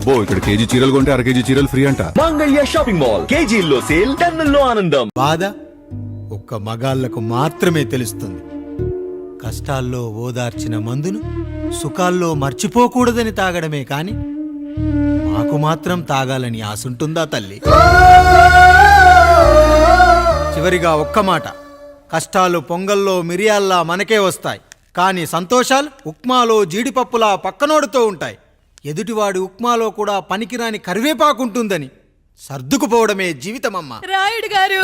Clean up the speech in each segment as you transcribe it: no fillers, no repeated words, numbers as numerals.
అబ్బో ఇక్కడ కేజీ చీరలు కొంటే అర కేజీ చీరలు ఫ్రీ అంట. మంగళ్య షాపింగ్ మాల్, కేజీల్లో సేల్, టన్నుల్లో ఆనందం. బాధ ఒక్క మగాళ్లకు మాత్రమే తెలుస్తుంది. కష్టాల్లో ఓదార్చిన మందును సుఖాల్లో మర్చిపోకూడదని తాగడమే కాని మాకు మాత్రం తాగాలని ఆశుంటుందా తల్లి? చివరిగా ఒక్క మాట, కష్టాలు పొంగల్లో మిరియాల్లా మనకే వస్తాయి, కానీ సంతోషాలు ఉప్మాలో జీడిపప్పులా పక్కనోడుతో ఉంటాయి. ఎదుటివాడి ఉప్మాలో కూడా పనికిరాని కరివేపాకుంటుందని సర్దుకుపోవడమే జీవితమమ్మా. రాయుడు గారు,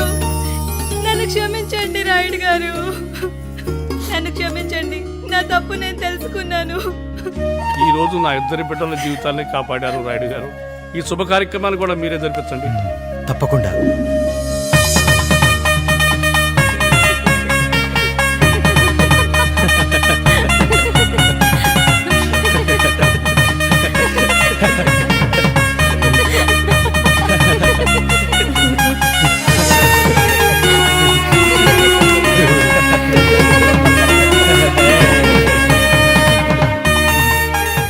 నన్ను క్షమించండి. రాయుడు గారు, నన్ను క్షమించండి. నా తప్పు నేను తెలుసుకున్నాను. ఈ రోజు నా ఇద్దరి బిడ్డల జీవితాన్ని కాపాడారు రాయుడు గారు. ఈ శుభ కార్యక్రమాన్ని కూడా మీరే జరిపించండి. తప్పకుండా.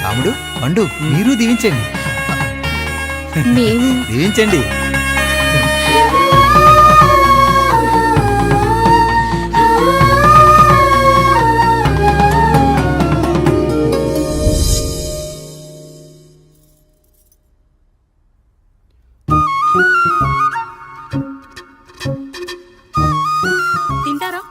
రాముడు, పండు, మీరు దీవించండి. దీవించండి. తింటారా?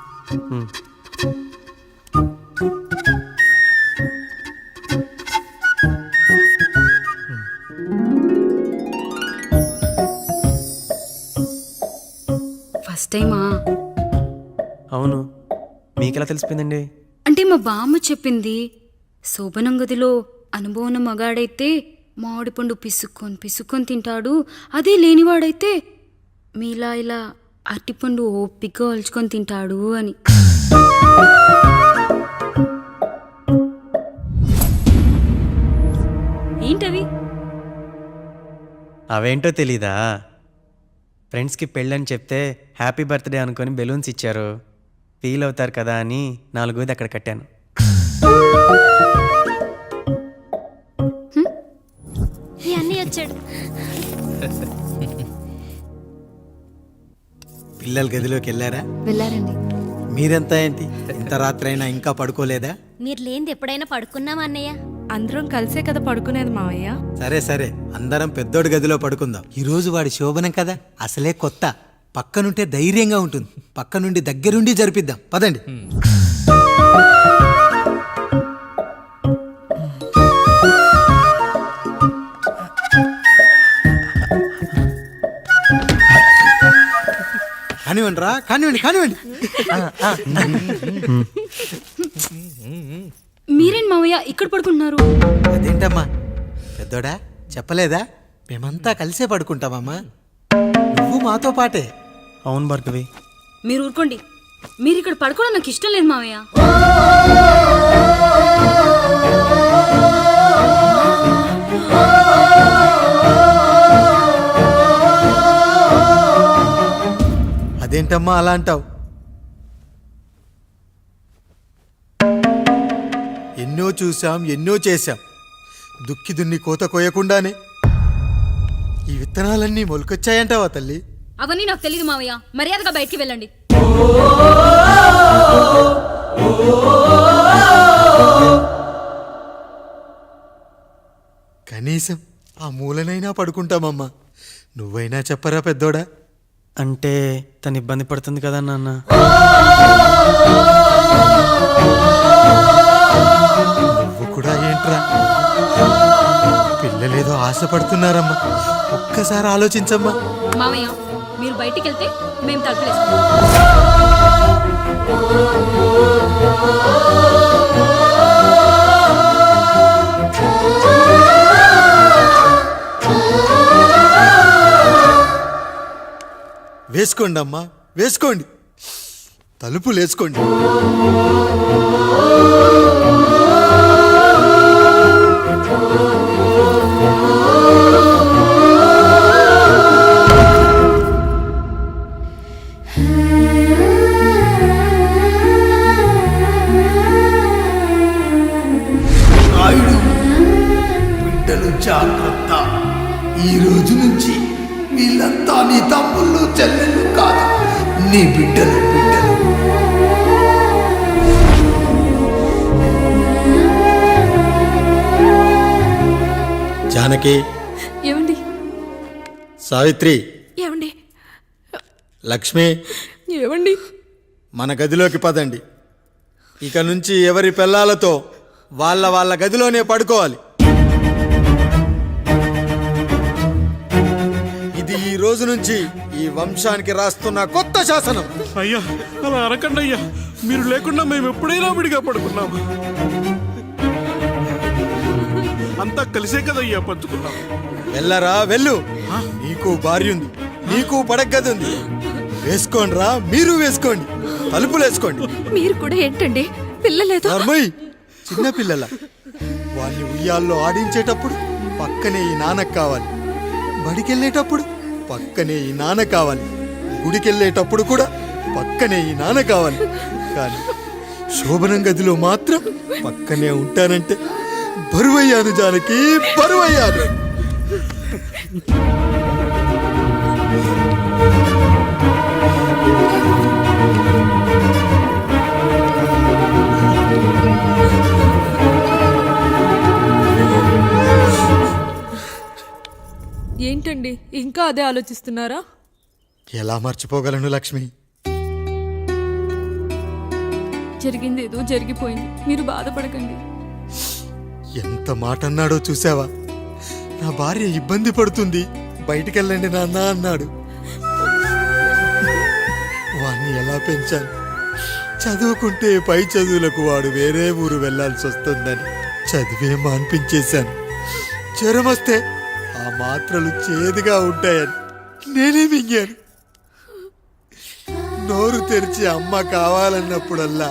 ఫస్ట్ టైమా? అవును, మీకెలా తెలిసిపోయిందండి? అంటే మా బామ్మ చెప్పింది. శోభనం గదిలో అనుభవం మగాడైతే మామిడి పండు పిసుక్కొని తింటాడు, అదే లేనివాడైతే మీలా ఇలా అరటిపండు ఓపిగ్గా ఒలుచుకొని తింటాడు అని. ఏంటవి? అవేంటో తెలీదా? ఫ్రెండ్స్కి పెళ్ళని చెప్తే హ్యాపీ బర్త్డే అనుకొని బెలూన్స్ ఇచ్చారు. ఫీల్ అవుతారు కదా అని 4 అక్కడ కట్టాను. వచ్చాడు. పిల్లల గదిలోకి వెళ్ళారా? వెళ్ళారండి. మీరెంత ఏంటి ఇంత రాత్రి అయినా ఇంకా పడుకోలేదా? మీరు లేనిది ఎప్పుడైనా పడుకున్నామా అన్నయ్య? అందరం కలిసే కదా పడుకునేది మావయ్య. సరే సరే, అందరం పెద్దోడి గదిలో పడుకుందాం. ఈ రోజు వాడి శోభనం కదా, అసలే కొత్త. పక్కనుంటే ధైర్యంగా ఉంటుంది. పక్క నుండి దగ్గరుండి జరిపిద్దాం. పదండి. కానివ్వండి రా, కానివ్వండి. మీరేం మావయ్య ఇక్కడ పడుకుంటున్నారు? అదేంటమ్మా పెద్దోడా, చెప్పలేదా? మేమంతా కలిసే పడుకుంటామమ్మా. నువ్వు మాతో పాటే. అవును భార్గవి. మీరు ఊరుకోండి. మీరు ఇక్కడ పడుకోవడం నాకు ఇష్టం లేదు మావయ్య. అదేంటమ్మా అలా అంటావు? ఎన్నో చూసాం, ఎన్నో చేశాం. దుక్కి దున్ని కోత కోయకుండానే ఈ విత్తనాలన్నీ మొలకొచ్చాయంటావా తల్లి? అవన్నీ నాకు తెలియదు మావయ్య. మర్యాదగా బయటికి వెళ్ళండి. కనీసం ఆ మూలనైనా పడుకుంటామమ్మా. నువ్వైనా చెప్పరా పెద్దోడా? అంటే తను ఇబ్బంది పడుతుంది కదా నాన్న. నువ్వు కూడా ఏంట్రా? పిల్లలేదో ఆశపడుతున్నారమ్మా. ఒక్కసారి ఆలోచించమ్మా. మావయ్య, మీరు బయటికి వెళ్తే మేము తలుపులేస్తాం. వేసుకోండి అమ్మా, వేసుకోండి. తలుపులు వేసుకోండి. బిడ్డలు జాగ్రత్త. ఈ రోజు నుంచి వీళ్ళంతా నీ తమ్ముళ్ళు చెల్లెళ్ళు కాదు, నీ బిడ్డలు. జానకి, ఏమండి సావిత్రి, ఏమండి లక్ష్మి, ఏమండి మన గదిలోకి పదండి. ఇక నుంచి ఎవరి పిల్లలతో వాళ్ళ గదిలోనే పడుకోవాలి. ఇది ఈ రోజు నుంచి ఈ వంశానికి రాస్తున్న కొత్త శాసనం. అయ్యా అలా అరకండి అయ్యా, మీరు లేకుండా మేము ఎప్పుడైనా విడిగా పడుకున్నాము. అంతా కలిసే కదయ్యా పంచుకున్నాం. వెళ్ళరా వెళ్ళు, నీకు భార్య ఉంది, నీకు పడగది ఉంది. వేసుకోండి రా, మీరు వేసుకోండి, తలుపులు వేసుకోండి. మీరు కూడా ఏంటండి పిల్లలేదు? నర్మయ్, చిన్న పిల్లల వాళ్ళని ఉయ్యాల్లో ఆడించేటప్పుడు పక్కనే ఈ నాన్న కావాలి, బడికెళ్ళేటప్పుడు పక్కనే ఈ నాన్న కావాలి, గుడికెళ్ళేటప్పుడు కూడా పక్కనే ఈ నాన్న కావాలి. కానీ శోభనం గదిలో మాత్రం పక్కనే ఉంటానంటే బరువయ్యాను జానకి, బరువయ్యాను. ఏంటండి ఇంకా అదే ఆలోచిస్తున్నారా? ఎలా మర్చిపోగలను లక్ష్మి? జరిగింది ఏదో జరిగిపోయింది, మీరు బాధపడకండి. ఎంత మాట అన్నాడో చూసావా? నా భార్య ఇబ్బంది పడుతుంది, బయటికెళ్ళండి నాన్న అన్నాడు. వాణ్ణి ఎలా పెంచాను? చదువుకుంటే పై చదువులకు వాడు వేరే ఊరు వెళ్లాల్సి వస్తుందని చదివే మాన్పించేశాను. జ్వరం వస్తే ఆ మాత్రలు చేదుగా ఉంటాయని నేనే మింగాను. నోరు తెరిచి అమ్మ కావాలన్నప్పుడల్లా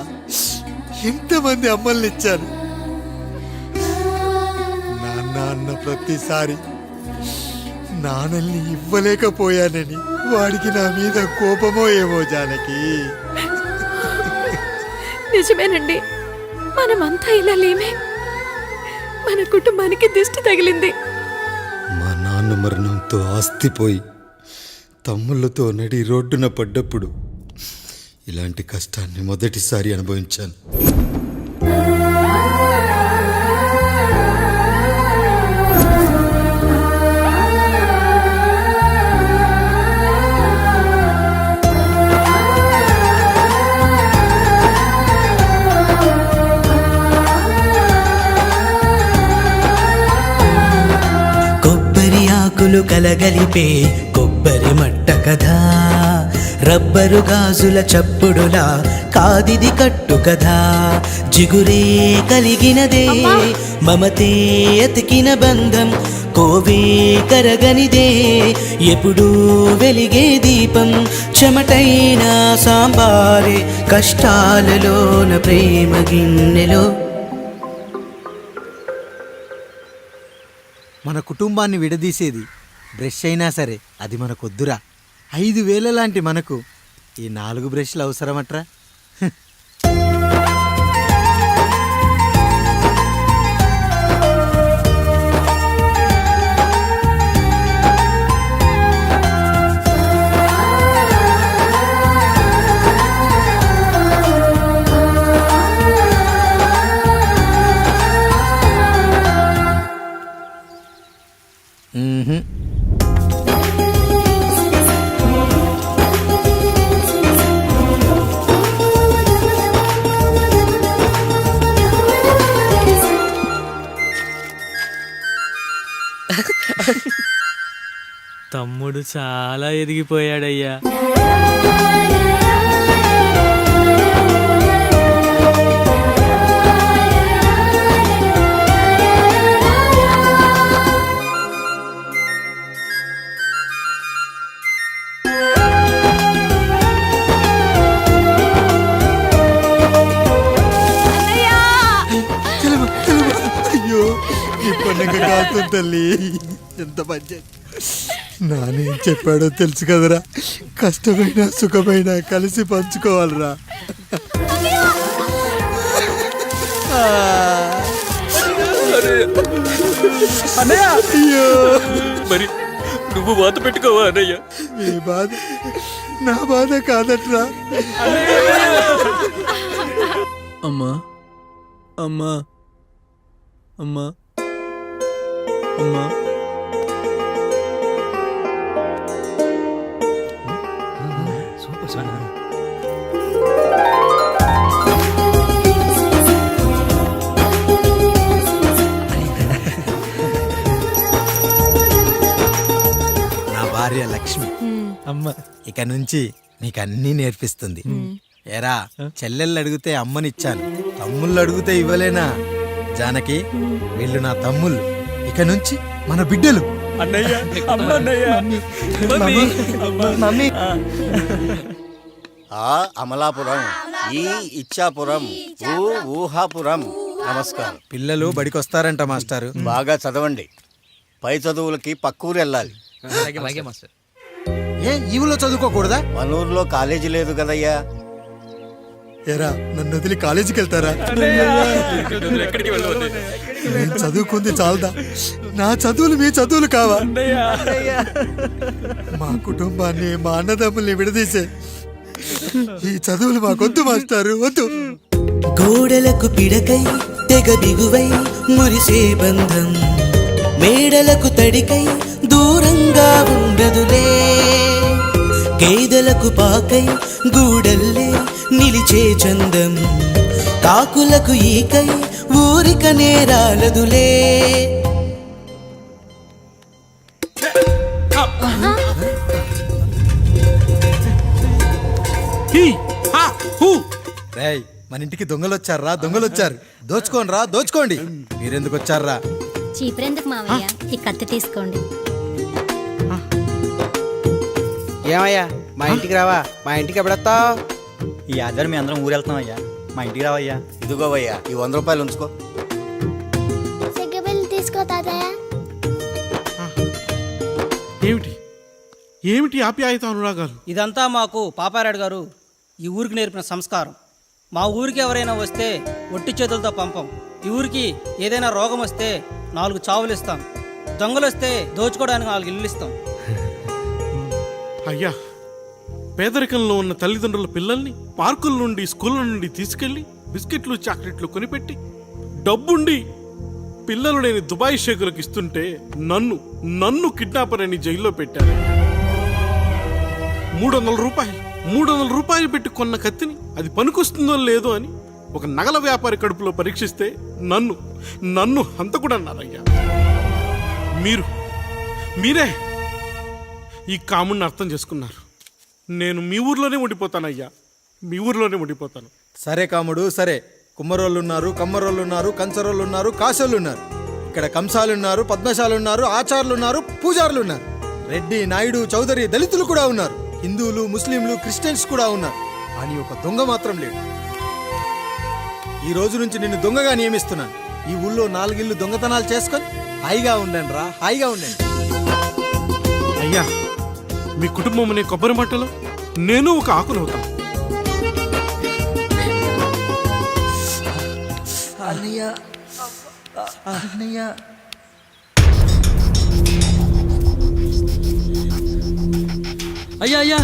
ఎంతమంది అమ్మల్ని ఇచ్చాను. నాన్న అన్న ప్రతిసారి నాన్నల్ని ఇవ్వలేకపోయానని వాడికి నా మీద కోపమో ఏమో జానకి. నిజమేనండి, మనమంతా ఇలా లేమే. మన కుటుంబానికి దిష్టి తగిలింది. మా నాన్న మరణంతో ఆస్తిపోయి తమ్ముళ్ళతో నడి రోడ్డున పడ్డప్పుడు ఇలాంటి కష్టాన్ని మొదటిసారి అనుభవించాను. కొబ్బరి ఆకులు కలగలిపే కొబ్బరి మట్ట కథ, రబ్బరు గాజుల చప్పుడులా కాదిది కట్టు కథ. జిగురే కలిగినదే మమతే ఎతికిన బంధం, కోవే కరగనిదే ఎప్పుడూ వెలిగే దీపం. చెమటైన సాంబారే కష్టాలలోన ప్రేమ గిన్నెలో. మన కుటుంబాన్ని విడదీసేది బ్రష్ అయినా సరే అది మనకొద్దురా. 5,000 లాంటి మనకు ఈ 4 బ్రష్లు అవసరమట్రా? తమ్ముడు చాలా ఎదిగిపోయాడయ్యా. అయ్యో, ఈ పండుగ కాదు తల్లి, ఎంత పంచాయతీ. నానేం చెప్పాడో తెలుసు కదరా, కష్టమైనా సుఖమైనా కలిసి పంచుకోవాలరా. అయ్యో మరి నువ్వు వాత పెట్టుకోవా అన్నయ్య? మీ బాధ నా బాధ కాదట్రా. అమ్మా అమ్మా అమ్మా అమ్మా నా భార్య లక్ష్మి అమ్మ ఇక నుంచి నీకు అన్నీ నేర్పిస్తుంది. ఏరా, చెల్లెళ్ళు అడిగితే అమ్మనిచ్చాను, తమ్ముళ్ళు అడిగితే ఇవ్వలేనా? జానకి, వీళ్ళు నా తమ్ముళ్ళు, ఇక నుంచి మన బిడ్డలు. మమ్మీ ఆ అమలాపురం, ఈ ఇచ్చాపురం, ఊహాపురం. నమస్కారం. పిల్లలు బడికొస్తారంట మాస్టారు. బాగా చదవండి, పై చదువులకి పక్కూరు వెళ్ళాలి. ఏ ఈ ఊళ్ళో చదువుకోకూడదా? మన ఊర్లో కాలేజీ లేదు కదయ్యా. ఏరా, నన్ను వదిలి కాలేజీకి వెళ్తారా? నేను చదువుకుంది చాలదా? నా చదువులు మీ చదువులు కావా? మా కుటుంబాన్ని, మా అన్నదమ్ముల్ని విడదీసే ఈ చదువులు మాకొద్దు మాస్టారు, వద్దు. గోడలకు పిడకై తెగ బిగువై మురిసే బంధం, మేడలకు తడికై దూరంగా ఉండదులే. గేదెలకు పాకై గూడల్లే నిలిచే చందం, కాకులకు ఈకై ఊరిక నేరాలదులే. రేయ్, మన ఇంటికి దొంగలు వచ్చారా? దొంగలు వచ్చారు. దోచుకోండి రా, దోచుకోండి. మీరెందుకు వచ్చారా? చీపురెందుకు మావయ్య, ఈ కత్తి తీసుకోండి. ఏమయ్యా, మా ఇంటికి రావా? మా ఇంటికి ఎప్పుడొస్తావు? ఈ ఆధారం మీ అందరం ఊరు వెళ్తున్నాం అయ్యా, మా ఇంటికి రావయ్యా. ఇదిగోవయ్యా, ఈ 100 రూపాయలు ఉంచుకో. తీసుకో తాతయ్య. ఏమిటి ఆప్యాయత అనురాగాలు? ఇదంతా మాకు పాపారాయుడు గారు ఈ ఊరికి నేర్పిన సంస్కారం. మా ఊరికి ఎవరైనా వస్తే ఒట్టి చేతులతో పంపం. ఈ ఊరికి ఏదైనా రోగం వస్తే 4 చావులు ఇస్తాం. దొంగలు వస్తే దోచుకోవడానికి 4 ఇల్లు ఇస్తాం. అయ్యా, పేదరికంలో ఉన్న తల్లిదండ్రుల పిల్లల్ని పార్కుల నుండి, స్కూళ్ళ నుండి తీసుకెళ్లి బిస్కెట్లు, చాక్లెట్లు కొనిపెట్టి డబ్బుండి పిల్లలు లేని దుబాయ్ షేకులకు ఇస్తుంటే నన్ను కిడ్నాపర్ అని జైల్లో పెట్టారు. 300 రూపాయలు పెట్టి కొన్న కత్తిని అది పనికొస్తుందో లేదో అని ఒక నగల వ్యాపారి కడుపులో పరీక్షిస్తే నన్ను హంతకుడు అన్నారయ్యా. మీరే ఈ కాముడిని అర్థం చేసుకున్నారు. నేను మీ ఊర్లోనే ఉండిపోతానయ్యా, మీ ఊర్లోనే ఉండిపోతాను. సరే కాముడు, సరే. కుమ్మరోళ్ళున్నారు, కమ్మరోళ్ళున్నారు, కంచరోళ్ళున్నారు, కాసోళ్ళున్నారు. ఇక్కడ కంసాలున్నారు, పద్మశాలున్నారు, ఆచార్యులున్నారు, పూజారులున్నారు. రెడ్డి, నాయుడు, చౌదరి, దళితులు కూడా ఉన్నారు. హిందువులు, ముస్లింలు, క్రిస్టియన్స్ కూడా ఉన్నారు. కానీ ఒక దొంగ మాత్రం లేడు. ఈ రోజు నుంచి నిన్ను దొంగగా నియమిస్తున్నాను. ఈ ఊళ్ళో 4 ఇళ్ళు దొంగతనాలు చేసుకొని హాయిగా ఉండండి రా, హాయిగా ఉండండి. అయ్యా, మీ కుటుంబం అనే కొబ్బరి మట్టలో నేను ఒక ఆకునవుతాను. అయ్యా అయ్యా,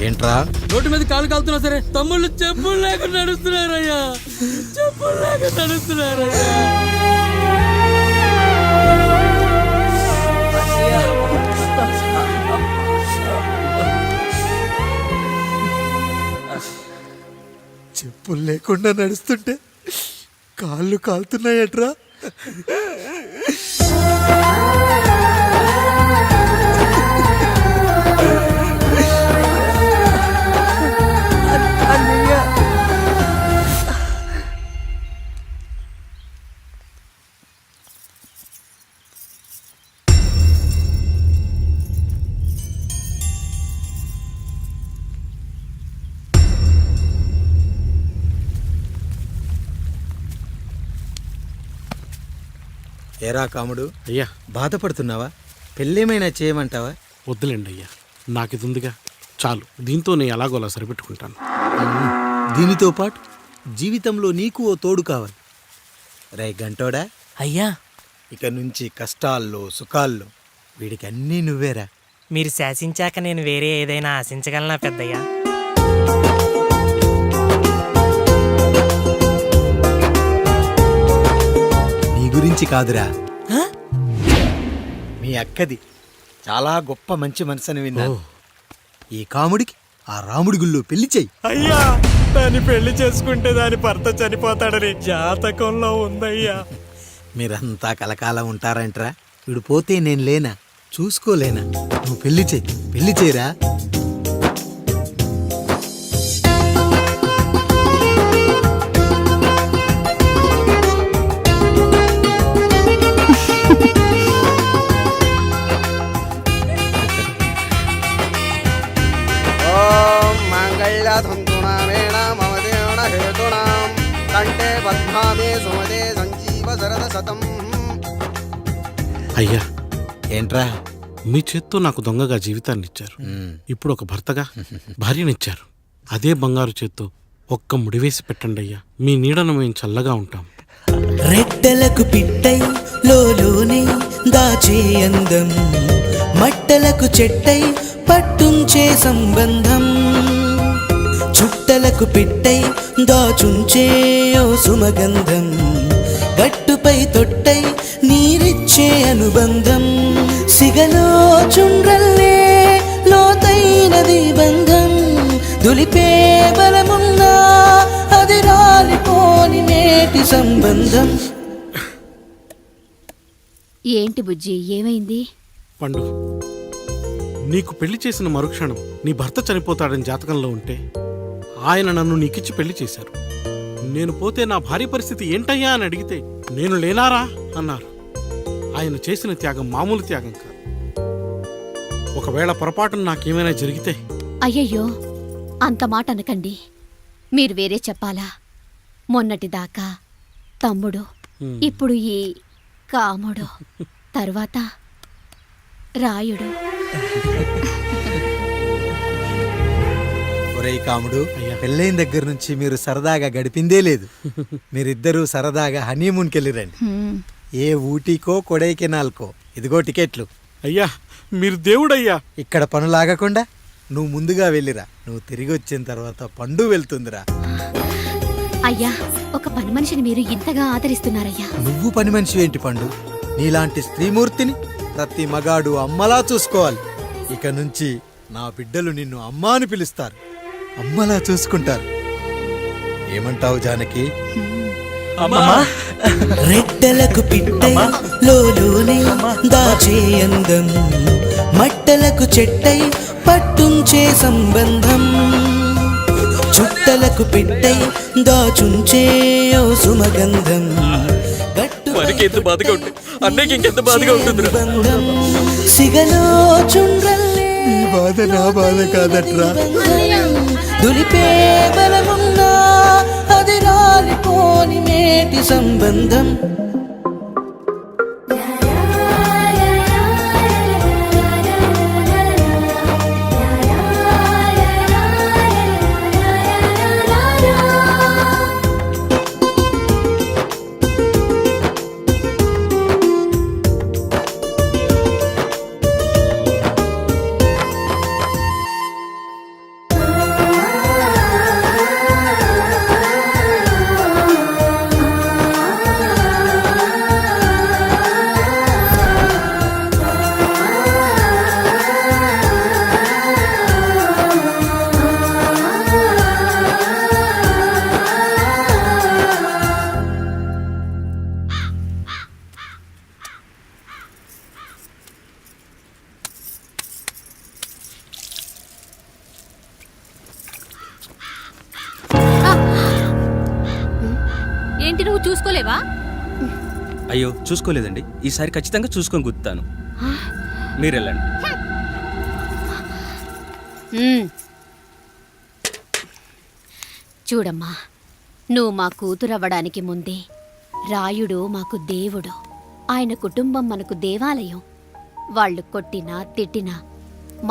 ఏంట్రా? రోడ్డు మీద కాలు కాలుతున్నా సరే తమ్ముళ్ళు చెప్పులు లేకుండా నడుస్తున్నారయ్యా, చెప్పులు లేకుండా నడుస్తున్నారయ్యా. చెప్పులు లేకుండా నడుస్తుంటే కాళ్ళు కాలుతున్నాయట్రా. ఏరా కాముడు, అయ్యా, బాధపడుతున్నావా? పెళ్ళేమైనా చేయమంటావా? వద్దులేండి అయ్యా, నాకు ఇది ఉందిగా చాలు. దీంతో నేను ఎలాగోలా సరిపెట్టుకుంటాను. దీనితో పాటు జీవితంలో నీకు ఓ తోడు కావాలి. రే గంటోడా, అయ్యా, ఇక నుంచి కష్టాల్లో, సుఖాల్లో వీడికి అన్నీ నువ్వేరా. మీరు శాసించాక నేను వేరే ఏదైనా ఆశించగలనా పెద్దయ్యా? నీ గురించి కాదురా, మీ అక్కది చాలా గొప్ప మంచి మనసని విన్నాను. ఈ కాముడికి ఆ రాముడి గుళ్ళో పెళ్లి చెయ్యి. అయ్యా, దాన్ని పెళ్లి చేసుకుంటే దాని భర్త చనిపోతాడని జాతకంలో ఉందయ్యా. మీరంతా కలకాలం ఉంటారంటరా. వీడు పోతే నేను లేనా, చూసుకోలేనా? నువ్వు పెళ్లి చెయ్యి, పెళ్లి చేయరా. అయ్యా, ఏంట్రా? మీ చేత్తో నాకు దొంగగా జీవితాన్ని ఇచ్చారు. ఇప్పుడు ఒక భర్తగా భార్యనిచ్చారు. అదే బంగారు చేత్తో ఒక్క ముడివేసి పెట్టండి అయ్యా. మీ నీడను మేము చల్లగా ఉంటాం. రెట్టలకు పిట్టై లోలోనే దాచే అందం, మట్టలకు చెట్టై పట్టుంచే సంబంధం, చుట్టలకు పిట్టై దాచుంచే ఓ సుమగంధం, గట్టుపై తొట్టై నీరిచ్చే అనుబంధం, సిగలో చుండ్రల్లే లోతైనది బంధం, దులిపే బలమున్నా అది రాలిపోని నేటి సంబంధం. ఏంటి బుజ్జి, ఏమైంది? పండు, నీకు పెళ్లి చేసిన మరుక్షణం నీ భర్త చనిపోతాడని జాతకంలో ఉంటే ఆయన నన్ను నీకిచ్చి పెళ్లి చేశారు. నేను పోతే నా భార్య పరిస్థితి ఏంటయ్యా అని అడిగితే నేను లేనారా అన్నారు. ఆయన చేసిన త్యాగం మామూలు త్యాగం కాదు. ఒకవేళ పొరపాటున నాకేమైనా జరిగితే? అయ్యయ్యో, అంత మాట అనకండి. మీరు వేరే చెప్పాలా? మొన్నటిదాకా తమ్ముడు, ఇప్పుడు ఈ కాముడు, తర్వాత రాయుడు. ఒరేయ్ కాముడు, పెళ్ళైన దగ్గర నుంచి మీరు సరదాగా గడిపిందే లేదు. మీరిద్దరూ సరదాగా హనీమూన్కి వెళ్ళిరండి. ఏ ఊటీకో కొడైకెనాల్కో. ఇదిగో టికెట్లు. అయ్యా, మీరు దేవుడయ్యా. ఇక్కడ పనులాగకుండా నువ్వు ముందుగా వెళ్ళిరా. నువ్వు తిరిగి వచ్చిన తర్వాత పండు వెళ్తుందిరా. అయ్యా, ఒక పని మనిషిని మీరు ఇంతగా ఆదరిస్తున్నారయ్యా. నువ్వు పని మనిషి ఏంటి పండు? నీలాంటి స్త్రీమూర్తిని ప్రతి మగాడు అమ్మలా చూసుకోవాలి. ఇక నుంచి నా బిడ్డలు నిన్ను అమ్మా అని పిలుస్తారు, అమ్మలా చూసుకుంటారు. ఏమంటావు జానకి? రెట్టలకు పిట్టై లోలోనే దాచే అందం, మట్టలకు చెట్టై పట్టుంచే సంబంధం, చుట్టలకు పిట్టై దాచుంచే ఓ సుమగంధం, బంధం, సిగలో చుండ్రల్లే ఈ బాధ నా బాధ కాదట్రా. దులిపే బలమున్నా అది రాలిపోని నేటి సంబంధం. ఏంటి, నువ్వు చూసుకోలేవా? అయ్యో, చూసుకోలేదండి. ఈసారి ఖచ్చితంగా చూసుకొని గుర్తాను. మీరు వెళ్ళండి. చూడమ్మా, నువ్వు మా కూతురవ్వడానికి ముందే రాయుడు మాకు దేవుడు. ఆయన కుటుంబం మనకు దేవాలయం. వాళ్ళు కొట్టినా తిట్టినా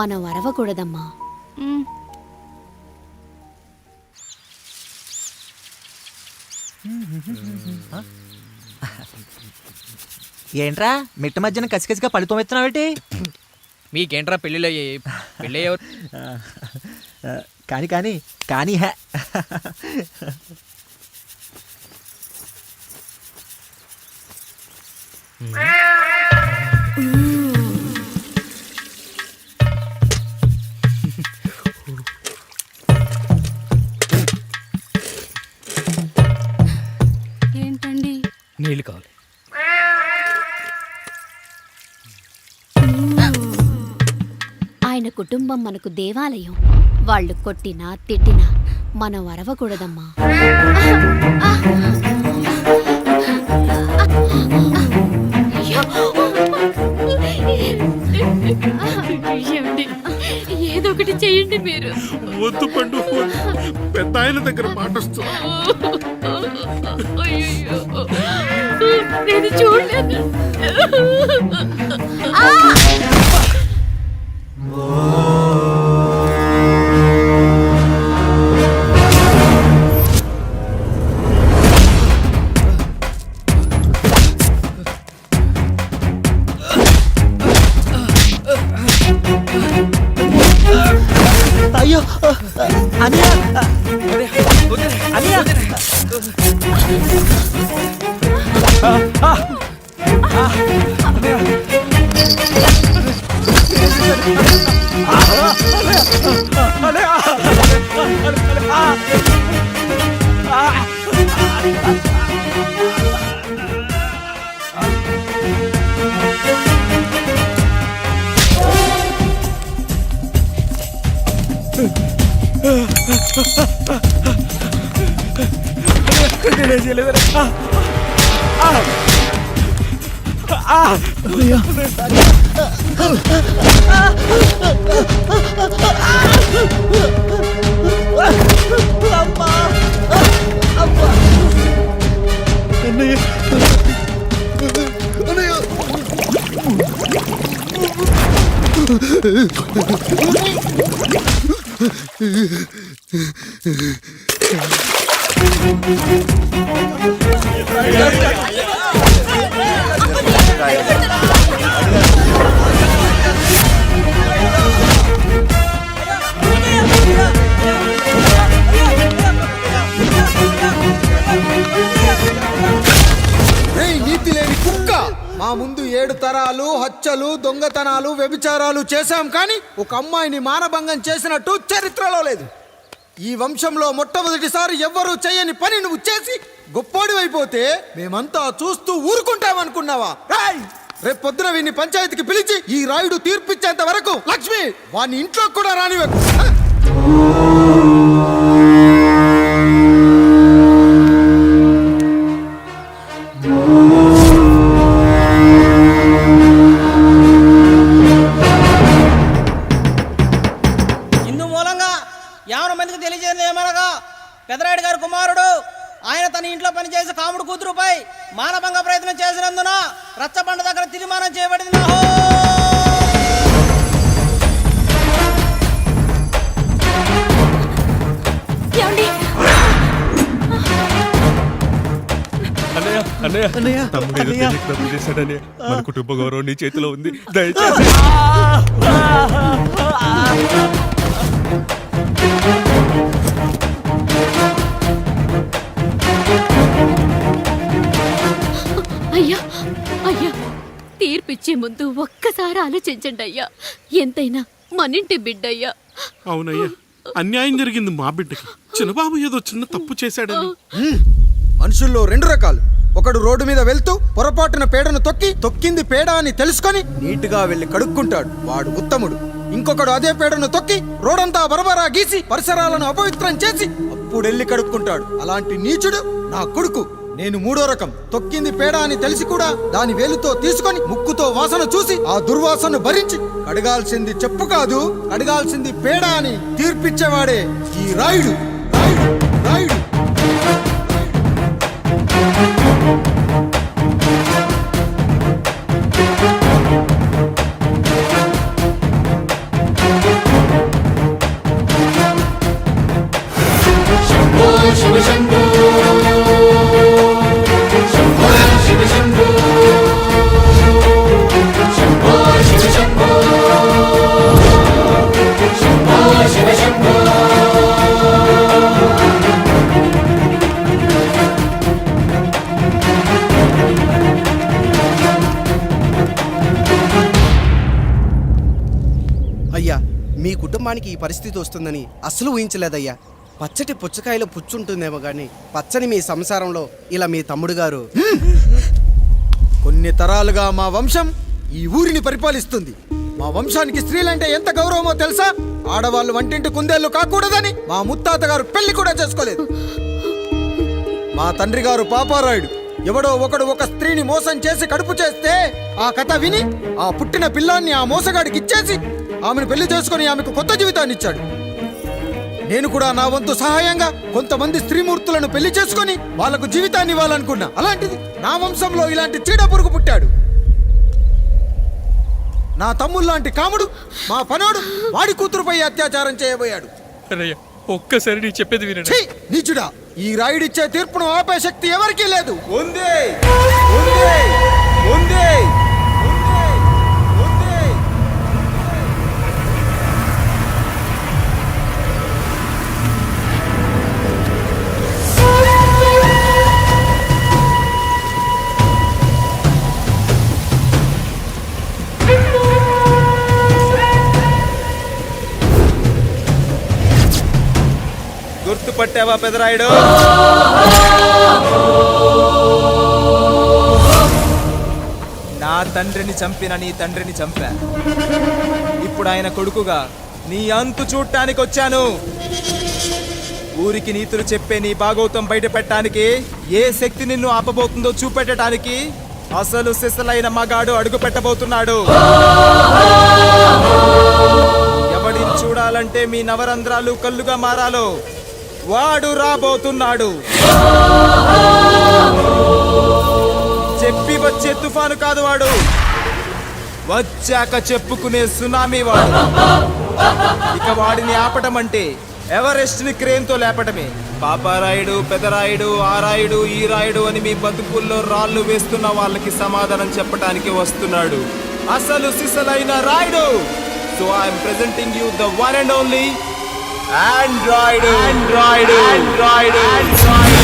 మనం అరవకూడదమ్మా. ఏంట్రా మిట్ట మధ్యన కసికసిగా పడుతోమెత్తున్నావేటి? మీకేంట్రా పెళ్ళిళ్ళు పెళ్ళి కానీ కానీ కానీ హే ఏంటండి? నీళ్ళు కావాలి. ఆయన కుటుంబం మనకు దేవాలయం. వాళ్ళు కొట్టినా తిట్టినా మనం అరవకూడదమ్మా. ఏదో ఒకటి చెయ్యండి మీరు. వద్దు పండు, పెద్ద ఆయన దగ్గర మాట వస్తుంది. నేను చూడలేదు. అయ్యో అనియా అనియా నీతి లేని కుక్క, మా ముందు 7 తరాలు హత్యలు, దొంగతనాలు, వ్యభిచారాలు చేశాం, కానీ ఒక అమ్మాయిని మానభంగం చేసినట్టు చరిత్రలో లేదు. ఈ వంశంలో మొట్టమొదటిసారి ఎవ్వరూ చేయని పని నువ్వు చేసి గొప్పోడివైపోతే మేమంతా చూస్తూ ఊరుకుంటామనుకున్నావా? రేపు పొద్దున వీడిని పంచాయతీకి పిలిచి ఈ రాయుడు తీర్పిచ్చేంత వరకు లక్ష్మి వాడిని ఇంట్లో కూడా రానివ్వకు. ఇందు మూలంగా 50 మందికి తెలియజేయడం ఏమనగా, పెదరాయుడు గారి కుమారుడు ఆయన తన ఇంట్లో పనిచేసే కాముడు కూతురుపై మానభంగ ప్రయత్నం చేసినందున రచ్చబండ దగ్గర తీర్మానం చేయబడింది. మన కుటుంబ గౌరవం నీ చేతిలో ఉంది, దయచేసి. అయ్యా అయ్యా, తీర్పిచ్చే ముందు ఒక్కసారి ఆలోచించండి అయ్యా. ఎంతైనా మనింటి బిడ్డయ్యా. అవునయ్యా, అన్యాయం జరిగింది మా బిడ్డకి. చిన్నబాబు ఏదో చిన్న తప్పు చేశాడని. మనుషుల్లో 2 రకాలు. ఒకడు రోడ్డు మీద వెళ్తూ పొరపాటున పేడను తొక్కింది పేడ అని తెలుసుకొని నీట్గా వెళ్ళి కడుక్కుంటాడు, వాడు ఉత్తముడు. ఇంకొకడు అదే పేడను తొక్కి రోడంతా బరబరా గీసి పరిసరాలను అపవిత్రం చేసి అప్పుడెళ్ళి కడుక్కుంటాడు. అలాంటి నీచుడు నా కొడుకు. నేను 3వ రకం. తొక్కింది పేడ అని తెలిసి కూడా దాని వేలుతో తీసుకొని ముక్కుతో వాసన చూసి ఆ దుర్వాసన భరించి కడగాల్సింది చెప్పు కాదు, కడగాల్సింది పేడ అని తీర్పిచ్చేవాడే ఈ రాయుడు. రాయుడు శివ శంభో అయ్యా మీ కుటుంబానికి ఈ పరిస్థితి వస్తుందని అస్సలు ఊహించలేదయ్యా. పచ్చటి పుచ్చకాయలో పుచ్చుంటుందేమో కానీ పచ్చని మీ సంసారంలో ఇలా మీ తమ్ముడు గారు కొన్ని తరాలుగా మా వంశం ఈ ఊరిని పరిపాలిస్తుంది. మా వంశానికి స్త్రీలంటే ఎంత గౌరవమో తెలుసా? ఆడవాళ్ళు వంటింటి కుందేళ్లు కాకూడదని మా ముత్తాత గారు పెళ్లి కూడా చేసుకోలేదు. మా తండ్రి గారు పాపారాయుడు ఎవడో ఒకడు ఒక స్త్రీని మోసం చేసి కడుపు చేస్తే ఆ కథ విని ఆ పుట్టిన పిల్లాన్ని ఆ మోసగాడికి ఇచ్చేసి ఆమెను పెళ్లి చేసుకుని ఆమెకు కొత్త జీవితాన్ని ఇచ్చాడు. నేను కూడా నా వంతు సహాయంగా కొంతమంది స్త్రీమూర్తులను పెళ్లి చేసుకుని వాళ్లకు జీవితాన్ని ఇవ్వాలనుకున్నా. అలాంటిది నా వంశంలో ఇలాంటి చీడ పురుగు పుట్టాడు. నా తమ్ముళ్ళలాంటి కాముడు మా పనోడు వాడి కూతురుపై అత్యాచారం చేయబోయాడు. ఒక్కసారి నీ చెప్పేది వినండి. ఛీ! నీచుడా, ఈ రాయుడిచ్చే తీర్పును ఆపే శక్తి ఎవరికీ లేదు. గుర్తుపట్టావా పెదరాయుడు? నా తండ్రిని చంపిన నీ తండ్రిని చంపా. ఇప్పుడు ఆయన కొడుకుగా నీ అంతు చూడటానికి వచ్చాను. ఊరికి నీతులు చెప్పే నీ భాగవతం బయట పెట్టడానికి ఏ శక్తి నిన్ను ఆపబోతుందో చూపెట్టడానికి అసలు సిసలైన మగాడు అడుగు పెట్టబోతున్నాడు. ఎవడిని చూడాలంటే మీ నవరంధ్రాలు కళ్ళుగా మారాలో వాడు రాబోతున్నాడు. చెప్పి వచ్చే తుఫాను కాదు వాడు, వచ్చాక చెప్పుకునే సునామీ వాడు. ఇక వాడిని ఆపటం అంటే ఎవరెస్ట్ ని క్రేన్ తో లేపటమే. పాపారాయుడు, పెదరాయుడు, ఆ రాయుడు, ఈ రాయుడు అని మీ బతుకుల్లో రాళ్ళు వేస్తున్న వాళ్ళకి సమాధానం చెప్పడానికి వస్తున్నాడు అసలు సిసలైన Rayudu. So I'm presenting you the one and only Android. Android Android Android.